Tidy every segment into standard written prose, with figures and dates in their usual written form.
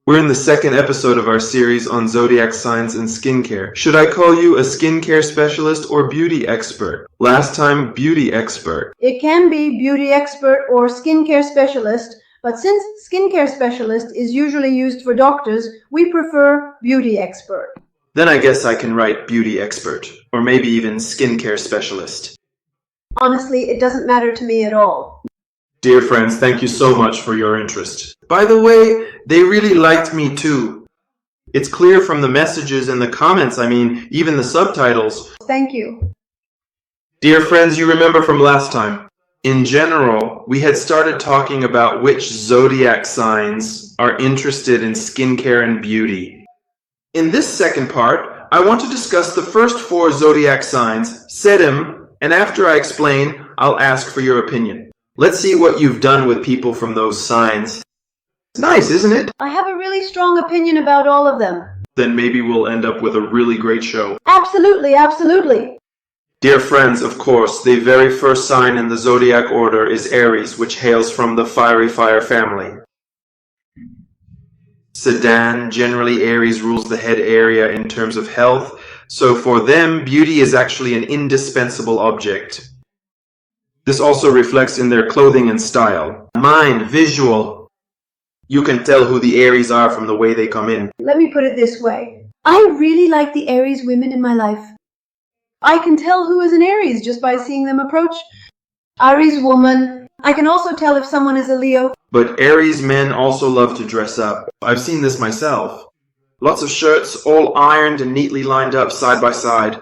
We're in the second episode of our series on zodiac signs and skincare. Should I call you a skincare specialist or beauty expert? Last time, beauty expert. It can be beauty expert or skincare specialist, but since skincare specialist is usually used for doctors, we prefer beauty expert. Then I guess I can write beauty expert, or maybe even skincare specialist. Honestly, it doesn't matter to me at all. Dear friends, thank you so much for your interest. By the way, they really liked me too. It's clear from the messages and the comments, even the subtitles. Thank you. Dear friends, you remember from last time. In general, we had started talking about which zodiac signs are interested in skincare and beauty. In this second part, I want to discuss the first 4 zodiac signs, Seden, and after I explain, I'll ask for your opinion. Let's see what you've done with people from those signs. It's nice, isn't it? I have a really strong opinion about all of them. Then maybe we'll end up with a really great show. Absolutely, absolutely. Dear friends, of course, the very first sign in the zodiac order is Aries, which hails from the fiery fire family. Seden, generally Aries rules the head area in terms of health, so for them, beauty is actually an indispensable object. This also reflects in their clothing and style. Mind, visual. You can tell who the Aries are from the way they come in. Let me put it this way. I really like the Aries women in my life. I can tell who is an Aries just by seeing them approach. Aries woman. I can also tell if someone is a Leo. But Aries men also love to dress up. I've seen this myself. Lots of shirts, all ironed and neatly lined up side by side.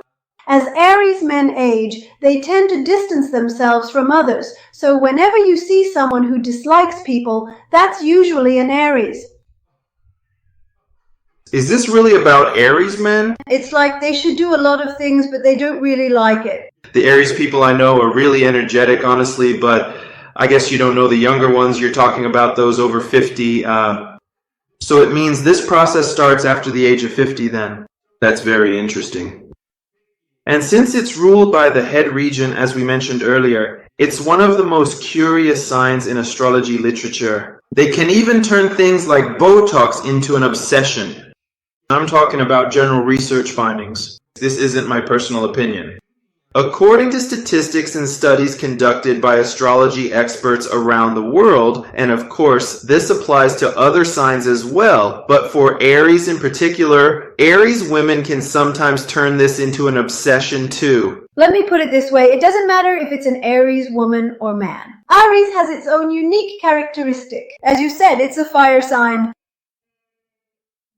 As Aries men age, they tend to distance themselves from others, so whenever you see someone who dislikes people, that's usually an Aries. Is this really about Aries men? It's like they should do a lot of things, but they don't really like it. The Aries people I know are really energetic, honestly, but I guess you don't know the younger ones. You're talking about those over 50. So it means this process starts after the age of 50 then. That's very interesting. And since it's ruled by the head region, as we mentioned earlier, it's one of the most curious signs in astrology literature. They can even turn things like Botox into an obsession. I'm talking about general research findings. This isn't my personal opinion. According to statistics and studies conducted by astrology experts around the world, and of course, this applies to other signs as well, but for Aries in particular, Aries women can sometimes turn this into an obsession too. Let me put it this way, it doesn't matter if it's an Aries woman or man. Aries has its own unique characteristic. As you said, it's a fire sign,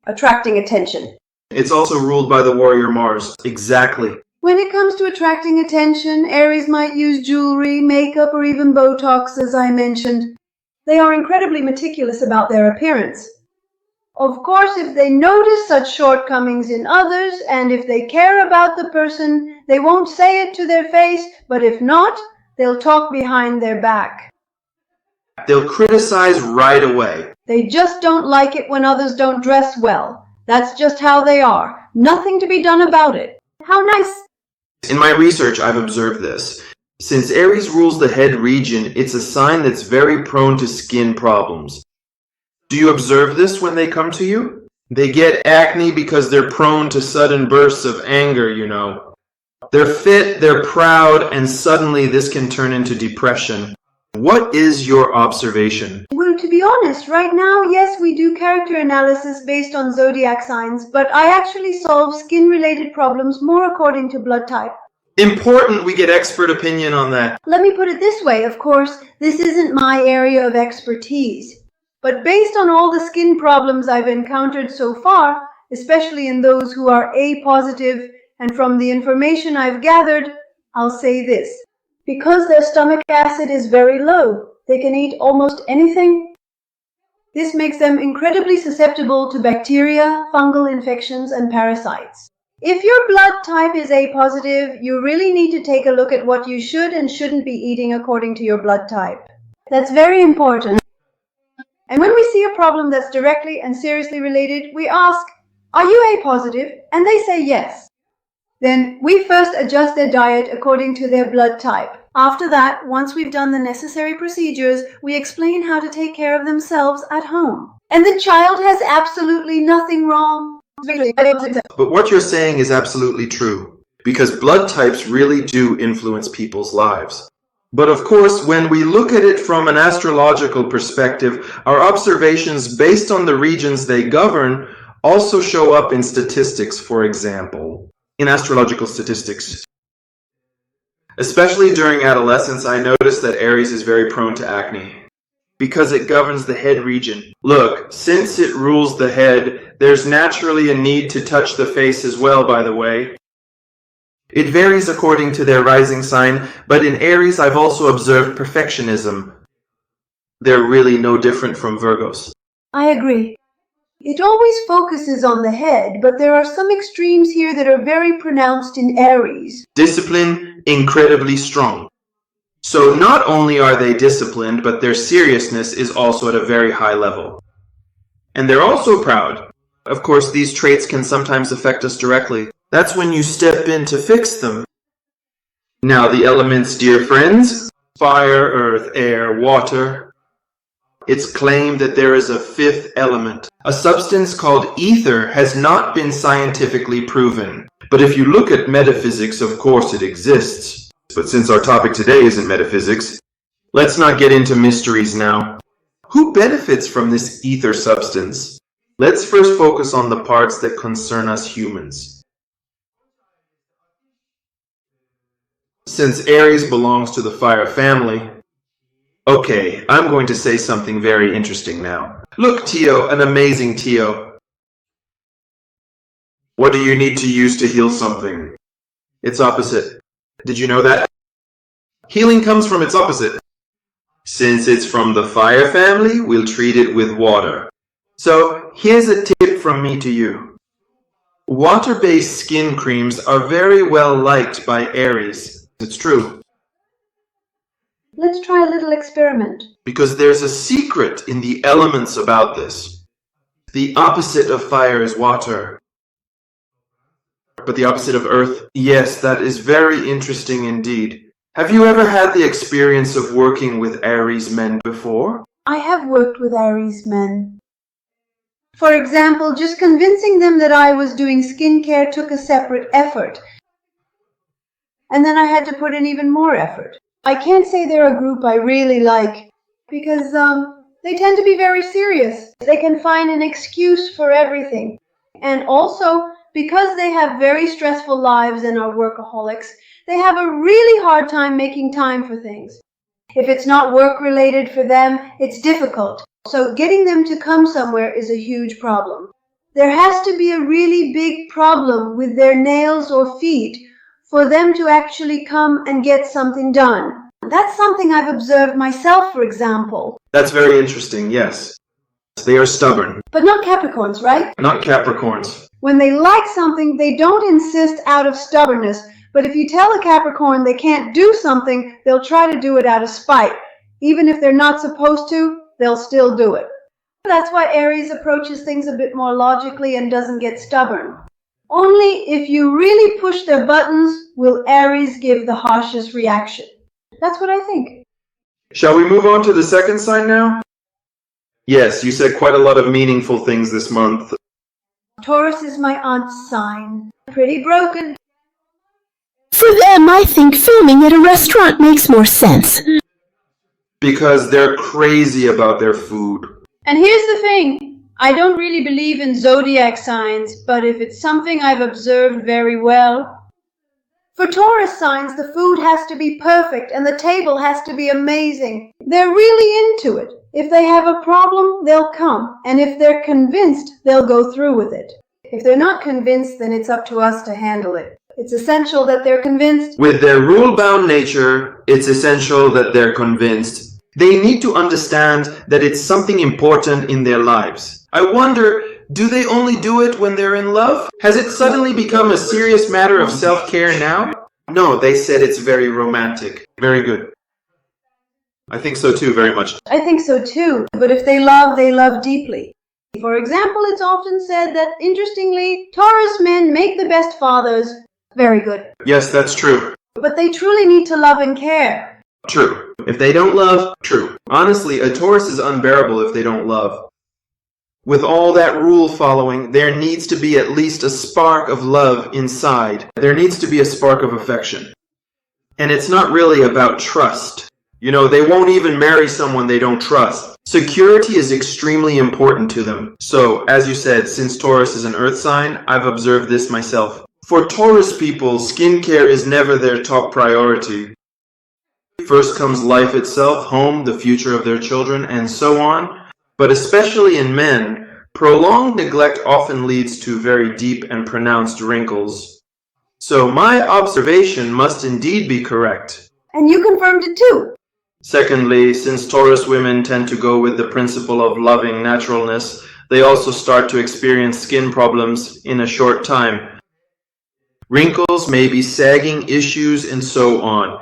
attracting attention. It's also ruled by the warrior Mars. Exactly. When it comes to attracting attention, Aries might use jewelry, makeup, or even Botox, as I mentioned. They are incredibly meticulous about their appearance. Of course, if they notice such shortcomings in others, and if they care about the person, they won't say it to their face, but if not, they'll talk behind their back. They'll criticize right away. They just don't like it when others don't dress well. That's just how they are. Nothing to be done about it. How nice! In my research, I've observed this. Since Aries rules the head region, it's a sign that's very prone to skin problems. Do you observe this when they come to you? They get acne because they're prone to sudden bursts of anger, you know. They're fit, they're proud, and suddenly this can turn into depression. What is your observation? Well, to be honest, right now, yes, we do character analysis based on zodiac signs, but I actually solve skin-related problems more according to blood type. Important we get expert opinion on that. Let me put it this way, of course, this isn't my area of expertise. But based on all the skin problems I've encountered so far, especially in those who are A positive, and from the information I've gathered, I'll say this. Because their stomach acid is very low, they can eat almost anything. This makes them incredibly susceptible to bacteria, fungal infections, and parasites. If your blood type is A positive, you really need to take a look at what you should and shouldn't be eating according to your blood type. That's very important. And when we see a problem that's directly and seriously related, we ask, are you A positive? And they say yes. Then we first adjust their diet according to their blood type. After that, once we've done the necessary procedures, we explain how to take care of themselves at home. And the child has absolutely nothing wrong. But what you're saying is absolutely true, because blood types really do influence people's lives. But of course, when we look at it from an astrological perspective, our observations based on the regions they govern also show up in statistics, for example. In astrological statistics. Especially during adolescence, I noticed that Aries is very prone to acne, because it governs the head region. Look, since it rules the head, there's naturally a need to touch the face as well, by the way. It varies according to their rising sign, but in Aries I've also observed perfectionism. They're really no different from Virgos. I agree. It always focuses on the head, but there are some extremes here that are very pronounced in Aries. Discipline, incredibly strong. So not only are they disciplined, but their seriousness is also at a very high level. And they're also proud. Of course, these traits can sometimes affect us directly. That's when you step in to fix them. Now the elements, dear friends, fire, earth, air, water. It's claimed that there is a fifth element. A substance called ether has not been scientifically proven. But if you look at metaphysics, of course it exists. But since our topic today isn't metaphysics, let's not get into mysteries now. Who benefits from this ether substance? Let's first focus on the parts that concern us humans. Since Aries belongs to the fire family, okay, I'm going to say something very interesting now. Look, Tio, an amazing Tio. What do you need to use to heal something? Its opposite. Did you know that? Healing comes from its opposite. Since it's from the fire family, we'll treat it with water. So, here's a tip from me to you. Water-based skin creams are very well liked by Aries. It's true. Let's try a little experiment. Because there's a secret in the elements about this. The opposite of fire is water. But the opposite of earth? Yes, that is very interesting indeed. Have you ever had the experience of working with Aries men before? I have worked with Aries men. For example, just convincing them that I was doing skincare took a separate effort. And then I had to put in even more effort. I can't say they're a group I really like, because they tend to be very serious. They can find an excuse for everything. And also, because they have very stressful lives and are workaholics, they have a really hard time making time for things. If it's not work-related for them, it's difficult. So getting them to come somewhere is a huge problem. There has to be a really big problem with their nails or feet for them to actually come and get something done. That's something I've observed myself, for example. That's very interesting, yes. They are stubborn. But not Capricorns, right? Not Capricorns. When they like something, they don't insist out of stubbornness. But if you tell a Capricorn they can't do something, they'll try to do it out of spite. Even if they're not supposed to, they'll still do it. That's why Aries approaches things a bit more logically and doesn't get stubborn. Only if you really push their buttons will Aries give the harshest reaction. That's what I think. Shall we move on to the second sign now? Yes, you said quite a lot of meaningful things this month. Taurus is my aunt's sign. Pretty broken. For them, I think filming at a restaurant makes more sense. Because they're crazy about their food. And here's the thing. I don't really believe in zodiac signs, but if it's something I've observed very well. For Taurus signs, the food has to be perfect and the table has to be amazing. They're really into it. If they have a problem, they'll come. And if they're convinced, they'll go through with it. If they're not convinced, then it's up to us to handle it. It's essential that they're convinced. With their rule-bound nature, it's essential that they're convinced. They need to understand that it's something important in their lives. I wonder, do they only do it when they're in love? Has it suddenly become a serious matter of self-care now? No, they said it's very romantic. Very good. I think so too, very much. I think so too. But if they love deeply. For example, it's often said that, interestingly, Taurus men make the best fathers. Very good. Yes, that's true. But they truly need to love and care. True. If they don't love, true. Honestly, a Taurus is unbearable if they don't love. With all that rule following, there needs to be at least a spark of love inside. There needs to be a spark of affection. And it's not really about trust. You know, they won't even marry someone they don't trust. Security is extremely important to them. So, as you said, since Taurus is an earth sign, I've observed this myself. For Taurus people, skincare is never their top priority. First comes life itself, home, the future of their children, and so on. But especially in men, prolonged neglect often leads to very deep and pronounced wrinkles. So my observation must indeed be correct. And you confirmed it too. Secondly, since Taurus women tend to go with the principle of loving naturalness, they also start to experience skin problems in a short time. Wrinkles, maybe sagging issues, and so on.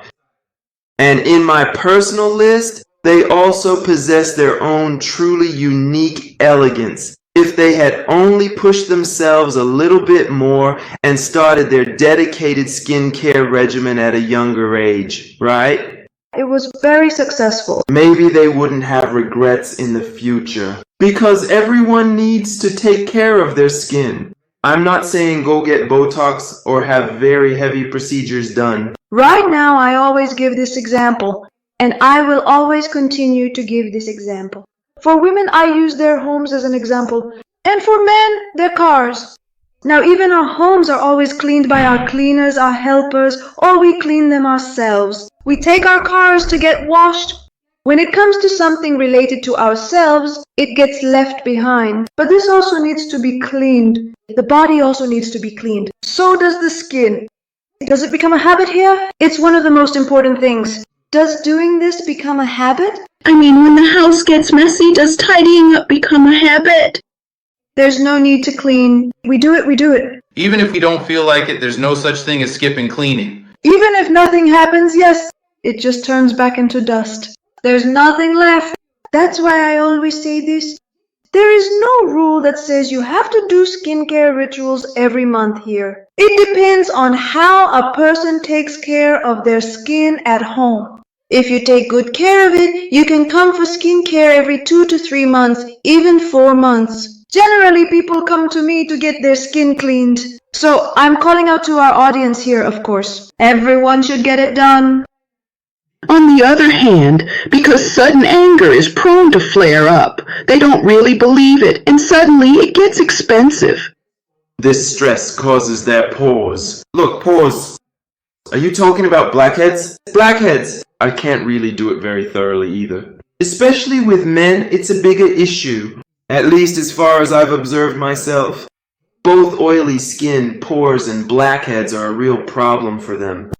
And in my personal list, they also possess their own truly unique elegance. If they had only pushed themselves a little bit more and started their dedicated skincare regimen at a younger age, right? It was very successful. Maybe they wouldn't have regrets in the future. Because everyone needs to take care of their skin. I'm not saying go get Botox or have very heavy procedures done. Right now, I always give this example, and I will always continue to give this example. For women, I use their homes as an example, and for men, their cars. Now, even our homes are always cleaned by our cleaners, our helpers, or we clean them ourselves. We take our cars to get washed. When it comes to something related to ourselves, it gets left behind. But this also needs to be cleaned. The body also needs to be cleaned. So does the skin. Does it become a habit here? It's one of the most important things. Does doing this become a habit? I mean, when the house gets messy, does tidying up become a habit? There's no need to clean. We do it. Even if we don't feel like it, there's no such thing as skipping cleaning. Even if nothing happens, yes, it just turns back into dust. There's nothing left. That's why I always say this. There is no rule that says you have to do skincare rituals every month here. It depends on how a person takes care of their skin at home. If you take good care of it, you can come for skincare every 2 to 3 months, even 4 months. Generally, people come to me to get their skin cleaned. So I'm calling out to our audience here, of course. Everyone should get it done. On the other hand, because sudden anger is prone to flare up, they don't really believe it, and suddenly it gets expensive. This stress causes their pores. Look, pores. Are you talking about blackheads? Blackheads! I can't really do it very thoroughly either. Especially with men, it's a bigger issue. At least as far as I've observed myself. Both oily skin, pores, and blackheads are a real problem for them.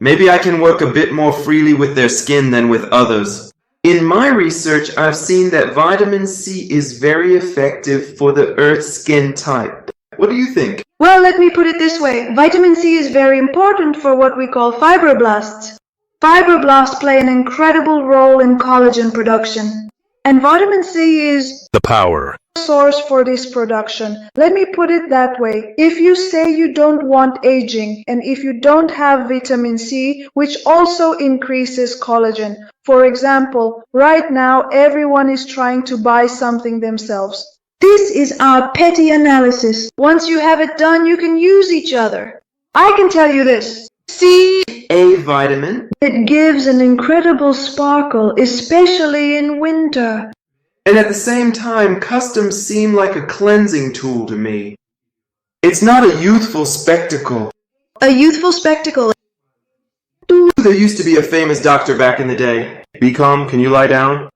Maybe I can work a bit more freely with their skin than with others. In my research, I've seen that vitamin C is very effective for the Earth skin type. What do you think? Well, let me put it this way. Vitamin C is very important for what we call fibroblasts. Fibroblasts play an incredible role in collagen production. And vitamin C is the power source for this production. Let me put it that way. If you say you don't want aging, and if you don't have vitamin C, which also increases collagen. For example, right now everyone is trying to buy something themselves. This is our petty analysis. Once you have it done, you can use each other. I can tell you this. C, A vitamin. it gives an incredible sparkle, especially in winter. And at the same time, customs seem like a cleansing tool to me. It's not a youthful spectacle. A youthful spectacle. There used to be a famous doctor back in the day. Be calm, can you lie down?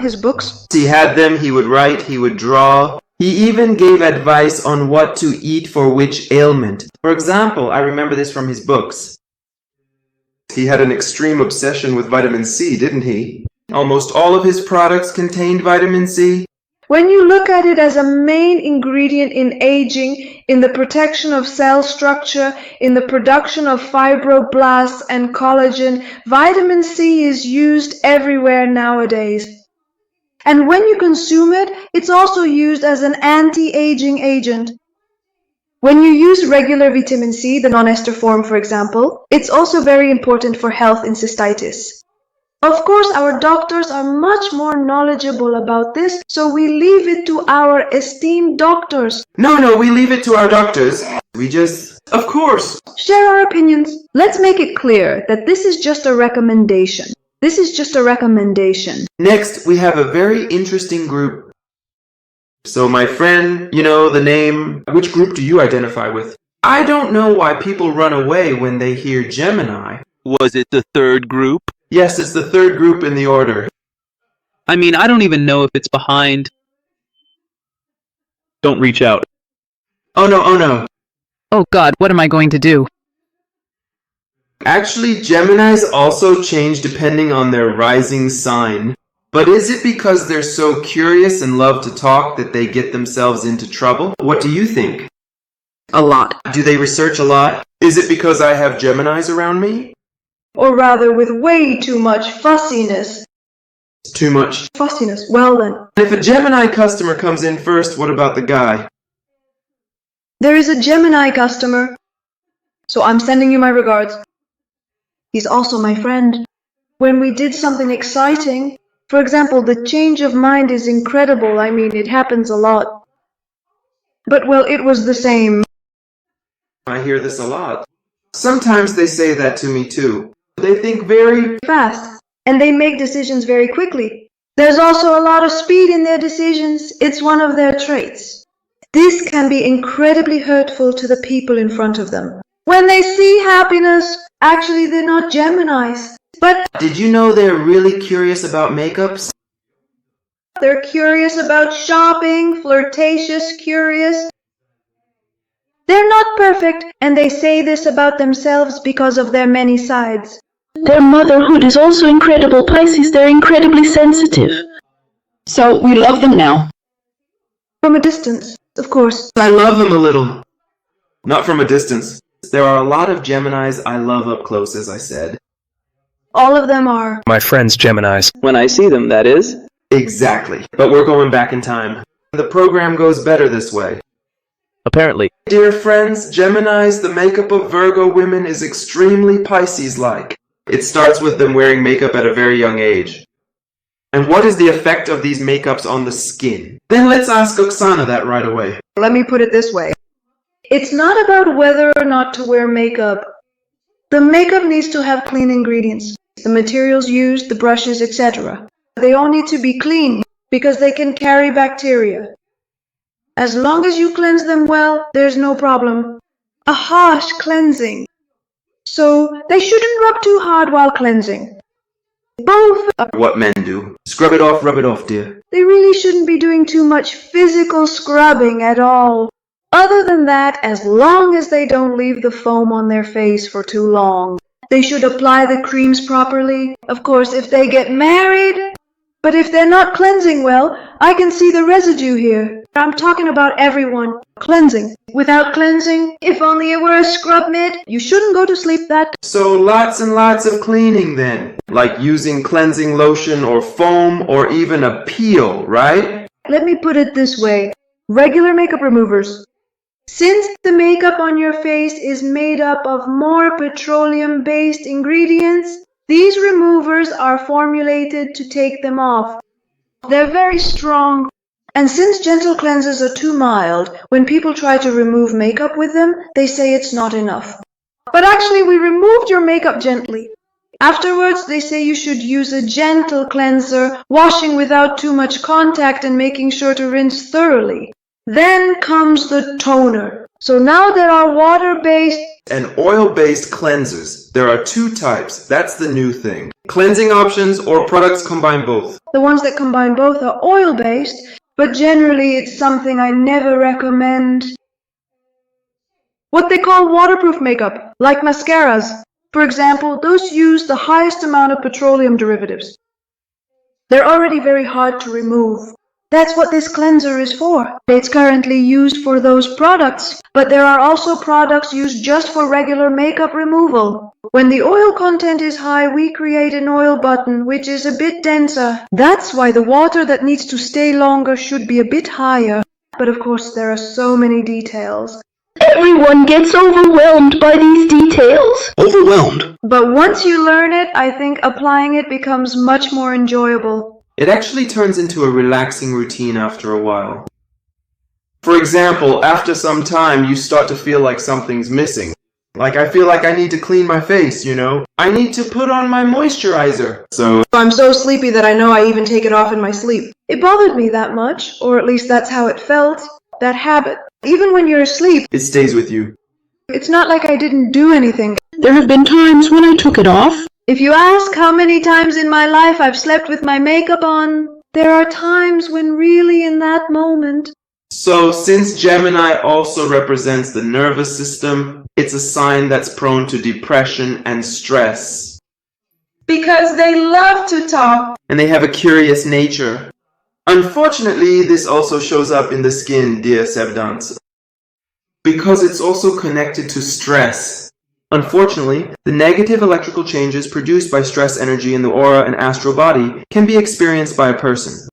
His books. He had them, he would write, he would draw. He even gave advice on what to eat for which ailment. For example, I remember this from his books. He had an extreme obsession with vitamin C, didn't he? Almost all of his products contained vitamin C. When you look at it as a main ingredient in aging, in the protection of cell structure, in the production of fibroblasts and collagen, vitamin C is used everywhere nowadays. And when you consume it, it's also used as an anti-aging agent. When you use regular vitamin C, the non-ester form for example, it's also very important for health in cystitis. Of course, our doctors are much more knowledgeable about this, so we leave it to our esteemed doctors. No, we leave it to our doctors. We just, of course. Share our opinions. Let's make it clear that this is just a recommendation. This is just a recommendation. Next, we have a very interesting group. So my friend, you know the name. Which group do you identify with? I don't know why people run away when they hear Gemini. Was it the third group? Yes, it's the third group in the order. I mean, I don't even know if it's behind. Don't reach out. Oh no. Oh God, what am I going to do? Actually, Geminis also change depending on their rising sign. But is it because they're so curious and love to talk that they get themselves into trouble? What do you think? A lot. Do they research a lot? Is it because I have Geminis around me? Or rather, with way too much fussiness. Too much. Fussiness, well then. If a Gemini customer comes in first, what about the guy? There is a Gemini customer, so I'm sending you my regards. He's also my friend. When we did something exciting, for example, the change of mind is incredible. I mean, it happens a lot. But well, it was the same. I hear this a lot. Sometimes they say that to me too. They think very Fast, and they make decisions very quickly. There's also a lot of speed in their decisions. It's one of their traits. This can be incredibly hurtful to the people in front of them. When they see happiness, actually they're not Geminis, but Did you know they're really curious about makeups? they're curious about shopping, flirtatious, curious. They're not perfect, and they say this about themselves because of their many sides. Their motherhood is also incredible. Pisces, they're incredibly sensitive. So we love them now. From a distance, of course. I love them a little. Not from a distance. There are a lot of Geminis I love up close, as I said. All of them are. My friends Geminis. When I see them, that is. Exactly. But we're going back in time. The program goes better this way. Apparently. Dear friends, Geminis, the makeup of Virgo women is extremely Pisces-like. It starts with them wearing makeup at a very young age. And what is the effect of these makeups on the skin? Then let's ask Oksana that right away. Let me put it this way. It's not about whether or not to wear makeup. The makeup needs to have clean ingredients. The materials used, the brushes, etc. They all need to be clean because they can carry bacteria. As long as you cleanse them well, there's no problem. A harsh cleansing. So they shouldn't rub too hard while cleansing. Both. What men do. Scrub it off, rub it off, dear. They really shouldn't be doing too much physical scrubbing at all. Other than that, as long as they don't leave the foam on their face for too long. They should apply the creams properly. Of course, if they get married. But if they're not cleansing well, I can see the residue here. I'm talking about everyone. Cleansing. Without cleansing, if only it were a scrub mitt, you shouldn't go to sleep that. So lots and lots of cleaning then. Like using cleansing lotion or foam or even a peel, right? Let me put it this way. Regular makeup removers. Since the makeup on your face is made up of more petroleum-based ingredients, these removers are formulated to take them off. They're very strong. And since gentle cleansers are too mild, when people try to remove makeup with them, they say it's not enough. But actually, we removed your makeup gently. Afterwards, they say you should use a gentle cleanser, washing without too much contact and making sure to rinse thoroughly. Then comes the toner. So now there are water-based and oil-based cleansers. There are two types. That's the new thing. Cleansing options or products combine both. The ones that combine both are oil-based, but generally it's something I never recommend. What they call waterproof makeup, like mascaras. For example, those use the highest amount of petroleum derivatives. They're already very hard to remove. That's what this cleanser is for. It's currently used for those products, but there are also products used just for regular makeup removal. When the oil content is high, we create an oil button, which is a bit denser. That's why the water that needs to stay longer should be a bit higher. But of course, there are so many details. Everyone gets overwhelmed by these details. Overwhelmed. But once you learn it, I think applying it becomes much more enjoyable. It actually turns into a relaxing routine after a while. For example, after some time, you start to feel like something's missing. Like I feel like I need to clean my face, you know? I need to put on my moisturizer. So I'm so sleepy that I know I even take it off in my sleep. It bothered me that much, or at least that's how it felt. That habit. Even when you're asleep, it stays with you. it's not like I didn't do anything. There have been times when I took it off. If you ask how many times in my life I've slept with my makeup on, there are times when really in that moment. So since Gemini also represents the nervous system, it's a sign that's prone to depression and stress. Because they love to talk. And they have a curious nature. Unfortunately, this also shows up in the skin, dear Sebdans, because it's also connected to stress. Unfortunately, the negative electrical changes produced by stress energy in the aura and astral body can be experienced by a person.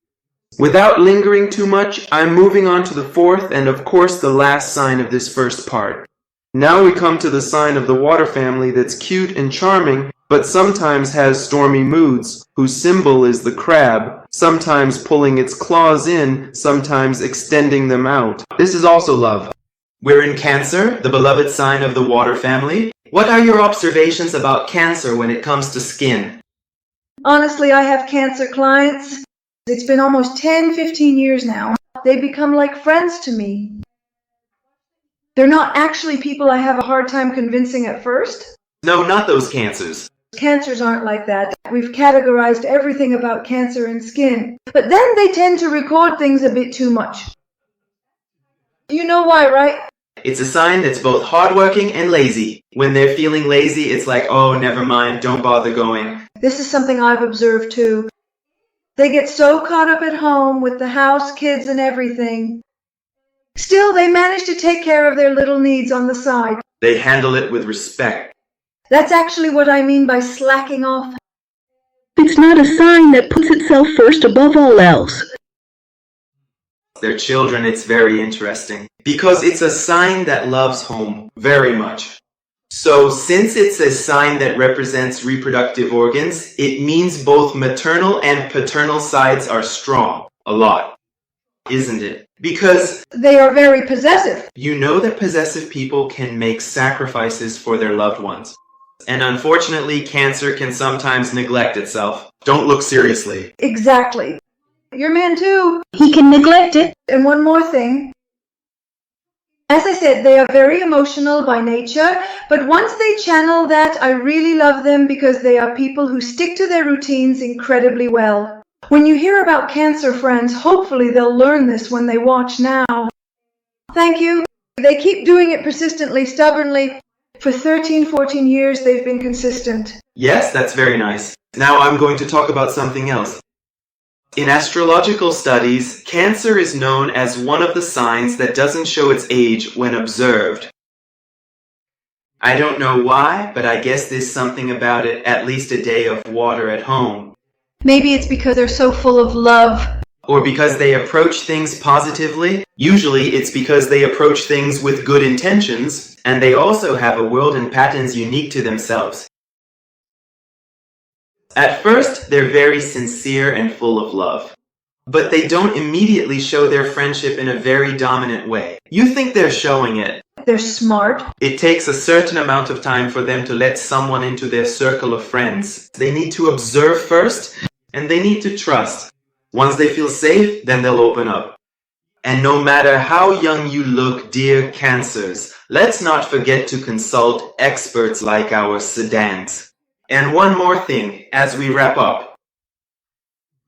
Without lingering too much, I'm moving on to the fourth and of course the last sign of this first part. Now we come to the sign of the water family that's cute and charming, but sometimes has stormy moods, whose symbol is the crab, sometimes pulling its claws in, sometimes extending them out. This is also love. We're in Cancer, the beloved sign of the water family. What are your observations about Cancer when it comes to skin? Honestly, I have Cancer clients. It's been almost 10-15 years now. They become like friends to me. They're not actually people I have a hard time convincing at first. No, not those Cancers. Cancers aren't like that. We've categorized everything about Cancer and skin. But then they tend to record things a bit too much. You know why, right? It's a sign that's both hardworking and lazy. When they're feeling lazy, it's like, oh, never mind, don't bother going. This is something I've observed too. They get so caught up at home with the house, kids, and everything. Still, they manage to take care of their little needs on the side. They handle it with respect. That's actually what I mean by slacking off. It's not a sign that puts itself first above all else. Their children, it's very interesting. Because it's a sign that loves home very much. So since it's a sign that represents reproductive organs, it means both maternal and paternal sides are strong. A lot. Isn't it? Because they are very possessive. You know that possessive people can make sacrifices for their loved ones. And unfortunately, Cancer can sometimes neglect itself. Don't look seriously. Exactly. Your man too. He can neglect it. And one more thing. As I said, they are very emotional by nature, but once they channel that, I really love them because they are people who stick to their routines incredibly well. When you hear about Cancer friends, hopefully they'll learn this when they watch now. Thank you. They keep doing it persistently, stubbornly. For 13-14 years, they've been consistent. Yes, that's very nice. Now I'm going to talk about something else. In astrological studies, Cancer is known as one of the signs that doesn't show its age when observed. I don't know why, but I guess there's something about it, at least a day of water at home. Maybe it's because they're so full of love. Or because they approach things positively. Usually it's because they approach things with good intentions, and they also have a world and patterns unique to themselves. At first, they're very sincere and full of love. But they don't immediately show their friendship in a very dominant way. You think they're showing it. They're smart. It takes a certain amount of time for them to let someone into their circle of friends. They need to observe first, and they need to trust. Once they feel safe, then they'll open up. And no matter how young you look, dear Cancers, let's not forget to consult experts like our Sedans. And one more thing, as we wrap up.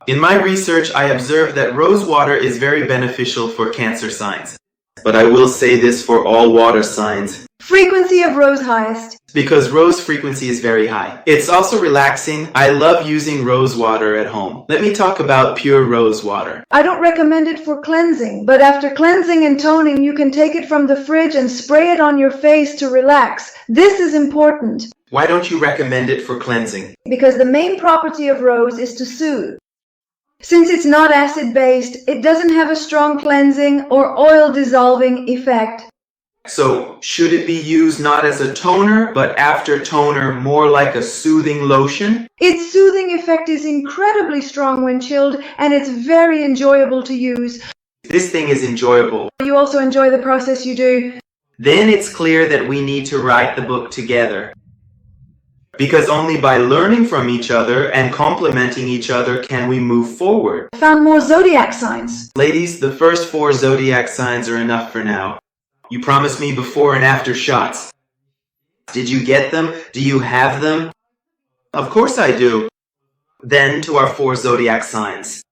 In my research, I observed that rose water is very beneficial for Cancer signs. But I will say this for all water signs. Frequency of rose highest. Because rose frequency is very high. It's also relaxing. I love using rose water at home. Let me talk about pure rose water. I don't recommend it for cleansing, but after cleansing and toning, you can take it from the fridge and spray it on your face to relax. This is important. Why don't you recommend it for cleansing? Because the main property of rose is to soothe. Since it's not acid-based, it doesn't have a strong cleansing or oil-dissolving effect. So, should it be used not as a toner, but after toner, more like a soothing lotion? Its soothing effect is incredibly strong when chilled, and it's very enjoyable to use. This thing is enjoyable. You also enjoy the process you do. Then it's clear that we need to write the book together. Because only by learning from each other and complementing each other can we move forward. Found more zodiac signs. Ladies, the first 4 zodiac signs are enough for now. You promised me before and after shots. Did you get them? Do you have them? Of course I do. Then to our 4 zodiac signs.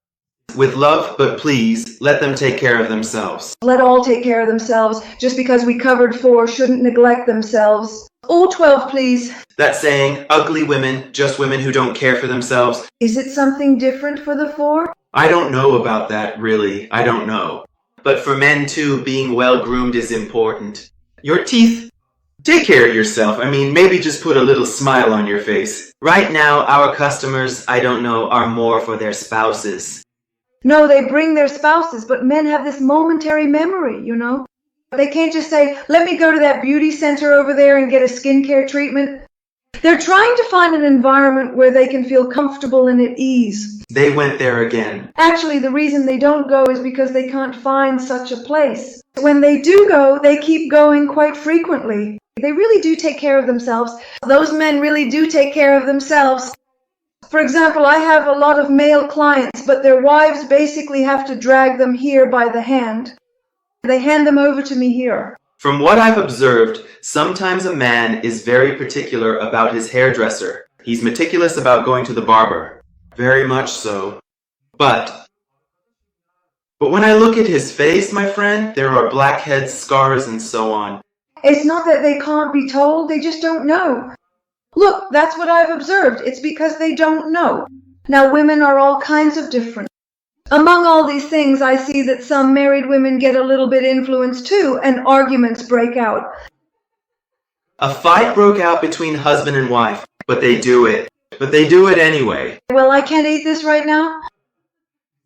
With love, but please, let them take care of themselves. Let all take care of themselves. Just because we covered 4 shouldn't neglect themselves. All 12, please. That saying, ugly women, just women who don't care for themselves. Is it something different for the 4? I don't know about that, really. I don't know. But for men too, being well-groomed is important. Your teeth, take care of yourself. I mean, maybe just put a little smile on your face. Right now, our customers, I don't know, are more for their spouses. No, they bring their spouses, but men have this momentary memory, you know? They can't just say, let me go to that beauty center over there and get a skincare treatment. They're trying to find an environment where they can feel comfortable and at ease. They went there again. Actually, the reason they don't go is because they can't find such a place. When they do go, they keep going quite frequently. They really do take care of themselves. Those men really do take care of themselves. For example, I have a lot of male clients, but their wives basically have to drag them here by the hand. They hand them over to me here. From what I've observed, sometimes a man is very particular about his hairdresser. He's meticulous about going to the barber. Very much so. But when I look at his face, my friend, there are blackheads, scars, and so on. It's not that they can't be told, they just don't know. Look, that's what I've observed. It's because they don't know. Now, women are all kinds of different. Among all these things, I see that some married women get a little bit influenced too, and arguments break out. A fight broke out between husband and wife, but they do it. But they do it anyway. Well, I can't eat this right now.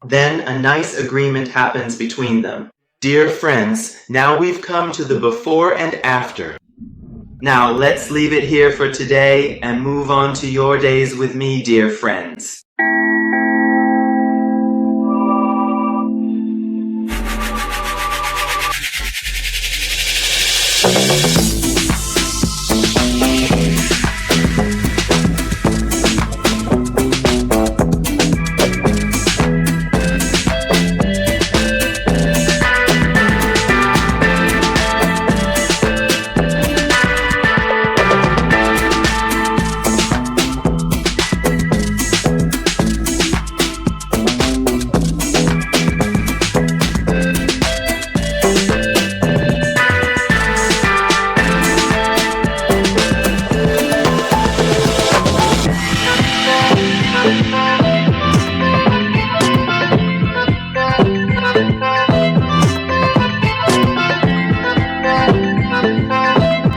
Then a nice agreement happens between them. Dear friends, now we've come to the before and after. Now let's leave it here for today and move on to your days with me, dear friends.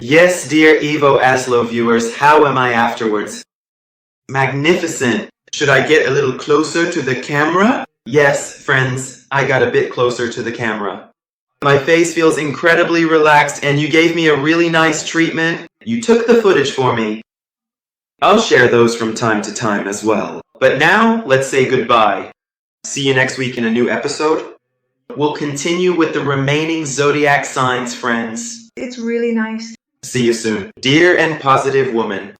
Yes, dear Evo Aslo viewers, how am I afterwards? Magnificent! Should I get a little closer to the camera? Yes, friends, I got a bit closer to the camera. My face feels incredibly relaxed and you gave me a really nice treatment. You took the footage for me. I'll share those from time to time as well. But now, let's say goodbye. See you next week in a new episode. We'll continue with the remaining zodiac signs, friends. It's really nice. See you soon. Dear and positive woman.